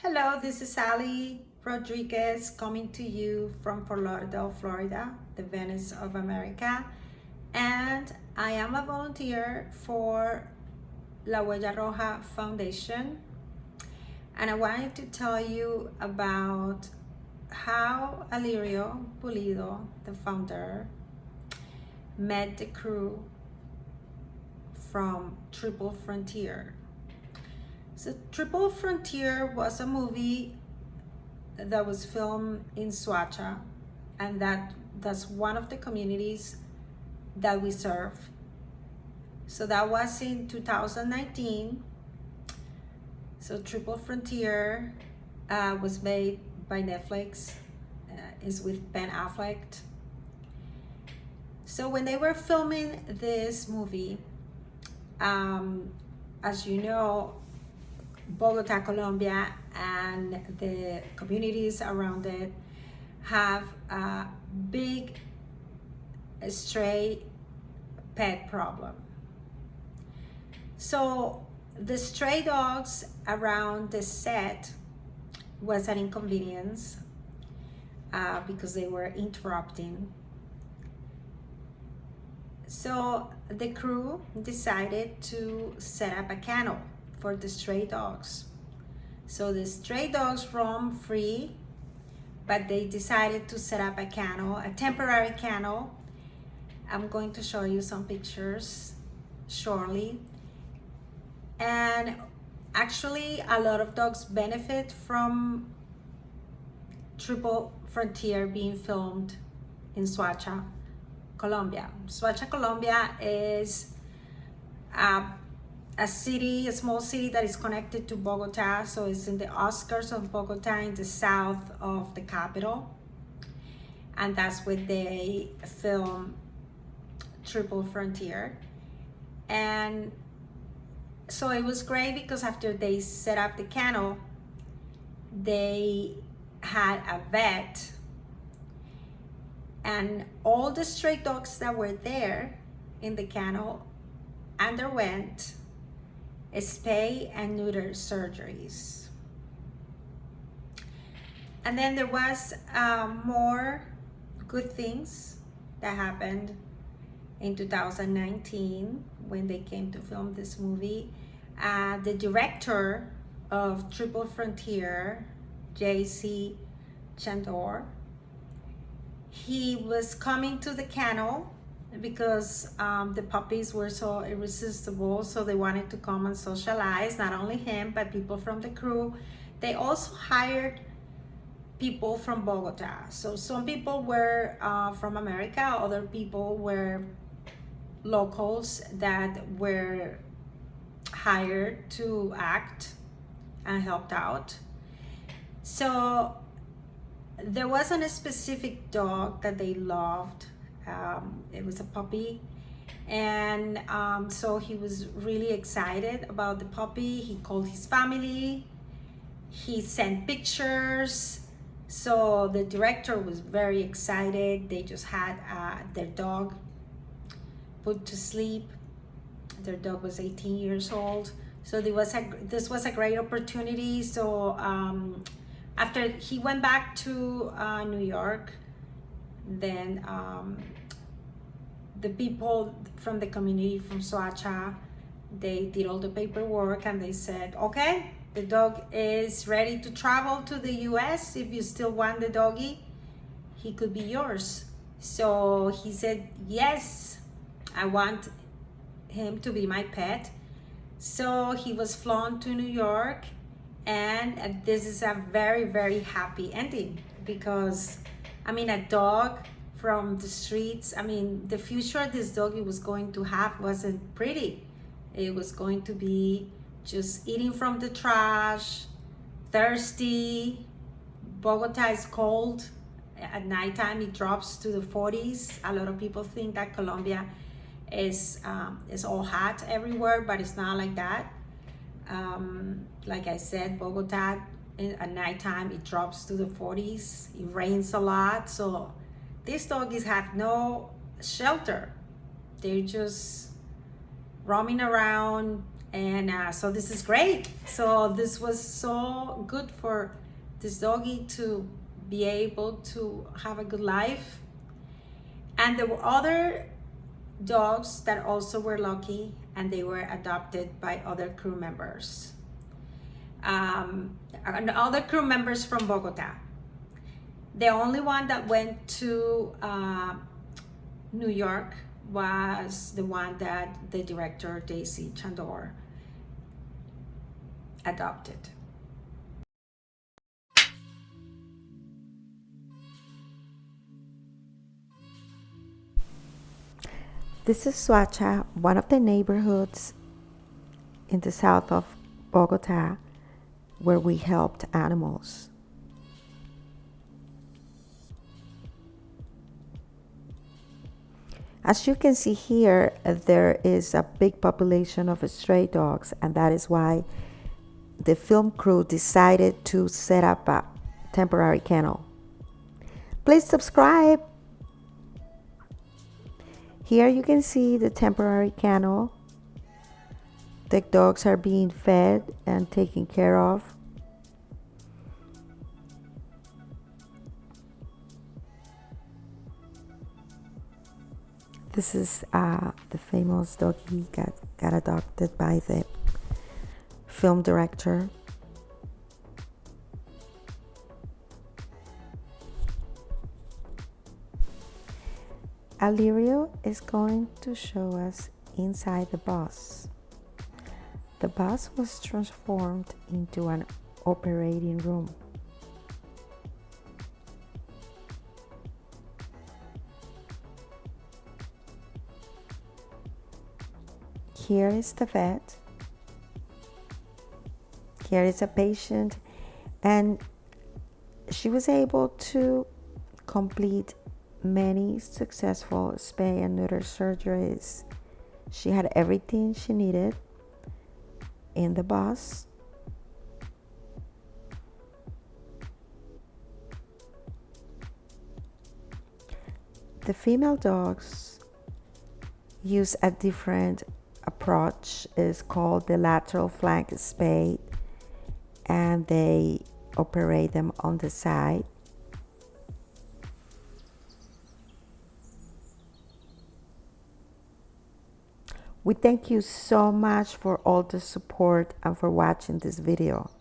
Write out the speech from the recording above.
Hello, this is Ali Rodriguez coming to you from Fort Lauderdale, Florida, the Venice of America. And I am a volunteer for La Huella Roja Foundation. And I wanted to tell you about how Alirio Pulido, the founder, met the crew from Triple Frontier. So Triple Frontier was a movie that was filmed in Soacha, and that's one of the communities that we serve. So that was in 2019. So Triple Frontier was made by Netflix, is with Ben Affleck. So when they were filming this movie, as you know, Bogota, Colombia, and the communities around it have a big stray pet problem. So the stray dogs around the set was an inconvenience because they were interrupting. So the crew decided to set up a kennel for the stray dogs. So the stray dogs roam free, but they decided to set up a kennel, a temporary kennel. I'm going to show you some pictures shortly. And actually, a lot of dogs benefit from Triple Frontier being filmed in Soacha, Colombia. Soacha, Colombia is a small city that is connected to Bogota. So it's in the outskirts of Bogota, in the south of the capital. And that's where they film Triple Frontier. And so it was great because after they set up the kennel, they had a vet, and all the stray dogs that were there in the kennel underwent spay and neuter surgeries. And then there was more good things that happened in 2019 when they came to film this movie. The director of Triple Frontier, J.C. Chandor, he was coming to the kennel because the puppies were so irresistible, so they wanted to come and socialize. Not only him, but people from the crew. They also hired people from Bogota. So some people were from America, other people were locals that were hired to act and helped out. So there wasn't a specific dog that they loved. It was a puppy, and so he was really excited about the puppy. He called his family, he sent pictures. So the director was very excited. They just had their dog put to sleep. Their dog was 18 years old. So this was a great opportunity. So after he went back to New York, then the people from the community from Soacha, they did all the paperwork and they said, okay, the dog is ready to travel to the US. If you still want the doggy, he could be yours. So he said, yes, I want him to be my pet. So he was flown to New York, and this is a very, very happy ending because, I mean, a dog from the streets, I mean, the future this doggy was going to have wasn't pretty. It was going to be just eating from the trash, thirsty. Bogota is cold. At nighttime, it drops to the 40s. A lot of people think that Colombia is all hot everywhere, but it's not like that. Like I said, Bogota at nighttime it drops to the 40s. It rains a lot, so these doggies have no shelter. They're just roaming around And so this is great. So this was so good for this doggy to be able to have a good life. And there were other dogs that also were lucky, and they were adopted by other crew members. And other crew members from Bogota. The only one that went to New York was the one that the director, Daisy Chandor, adopted. This is Soacha, one of the neighborhoods in the south of Bogota where we helped animals. As you can see here, there is a big population of stray dogs, and that is why the film crew decided to set up a temporary kennel. Please subscribe. Here you can see the temporary kennel. The dogs are being fed and taken care of. This is the famous doggy got adopted by the film director. Alirio is going to show us inside the bus. The bus was transformed into an operating room. Here is the vet. Here is a patient, and she was able to complete many successful spay and neuter surgeries. She had everything she needed in the bus. The female dogs use a different approach. It's called the lateral flank spayed, and they operate them on the side. We thank you so much for all the support and for watching this video.